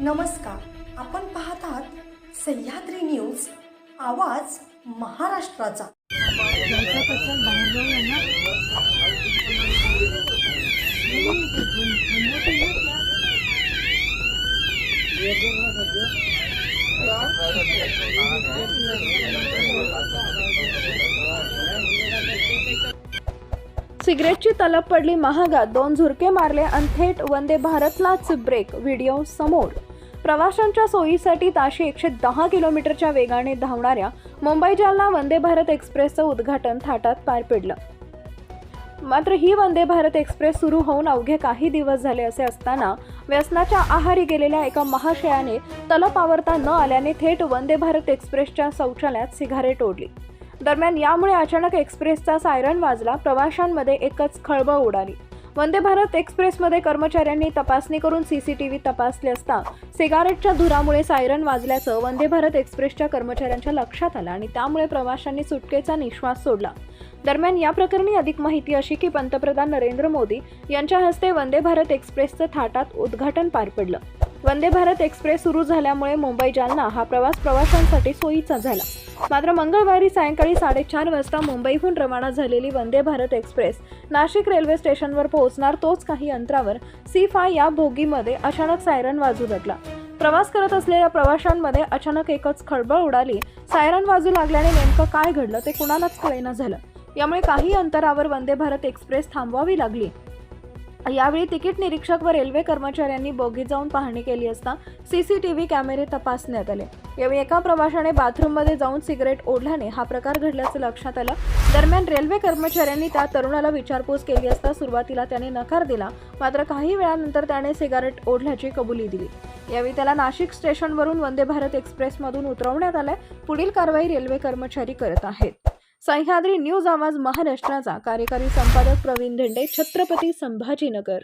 नमस्कार, आपण पाहत आहात सह्याद्री न्यूज, आवाज महाराष्ट्राचा। सिगरेटची तलप पडली महागात, 2 झुरके मारले आणि थेट वंदे भारतलाच ब्रेक, व्हिडिओ समोर। प्रवाशांच्या सोयीसाठी ताशी 110 किलोमीटरच्या वेगाने धावणाऱ्या मुंबई जालना वंदे भारत एक्सप्रेसचं उद्घाटन थाटात पार पडलं। मात्र ही वंदे भारत एक्सप्रेस सुरू होऊन अवघे काही दिवस झाले असे असताना व्यसनाच्या आहारी गेलेल्या एका महाशयाने तलप आवरता न आल्याने थेट वंदे भारत एक्सप्रेसच्या शौचालयात सिगारेट ओढली। दरम्यान यामुळे अचानक एक्सप्रेसचा सायरन वाजला, प्रवाशांमध्ये एकच खळबळ उडाली। वंदे भारत एक्सप्रेसमध्ये कर्मचाऱ्यांनी तपासणी करून सीसीटीव्ही तपासले असता सिगारेटच्या धुरामुळे सायरन वाजल्याचं वंदे भारत एक्सप्रेसच्या कर्मचाऱ्यांच्या लक्षात आलं आणि त्यामुळे प्रवाशांनी सुटकेचा निश्वास सोडला। दरम्यान या प्रकरणी अधिक माहिती अशी की पंतप्रधान नरेंद्र मोदी यांच्या हस्ते वंदे भारत एक्सप्रेसचं थाटात उद्घाटन पार पडलं। वंदे भारत एक्सप्रेस सुरू झाल्यामुळे मुंबई जालना हा प्रवास प्रवाशांसाठी सोयीचा झाला। मात्र मंगळवारी सायंकाळी 4:30 वाजता मुंबईहून रवाना झालेली वंदे भारत एक्सप्रेस नाशिक रेल्वे स्टेशनवर पोहोचणार तोच काही अंतरावर C5 या बोगीमध्ये अचानक सायरन वाजू लागला। प्रवास करत असलेल्या प्रवाशांमध्ये अचानक एकच खळबळ उडाली। सायरन वाजू लागल्याने नेमकं काय घडलं ते कुणालाच कळेना झालं। यामुळे काही अंतरावर वंदे भारत एक्सप्रेस थांबवावी लागली। यावेळी तिकीट निरीक्षक व रेल्वे कर्मचाऱ्यांनी बोगीत जाऊन पाहणी केली असता सीसीटीव्ही कॅमेरे तपासण्यात आले। यावेळी एका प्रवाशाने बाथरूममध्ये जाऊन सिगरेट ओढल्याने हा प्रकार घडल्याचं लक्षात आलं। दरम्यान रेल्वे कर्मचाऱ्यांनी त्या तरुणाला विचारपूस केली असता सुरुवातीला त्याने नकार दिला, मात्र काही वेळानंतर त्याने सिगारेट ओढल्याची कबुली दिली। यावेळी त्याला नाशिक स्टेशनवरून वंदे भारत एक्सप्रेसमधून उतरवण्यात आले। पुढील कारवाई रेल्वे कर्मचारी करत आहेत। सह्याद्री न्यूज, आवाज महाराष्ट्राचा। कार्यकारी संपादक प्रवीण धेंडे, छत्रपती संभाजीनगर।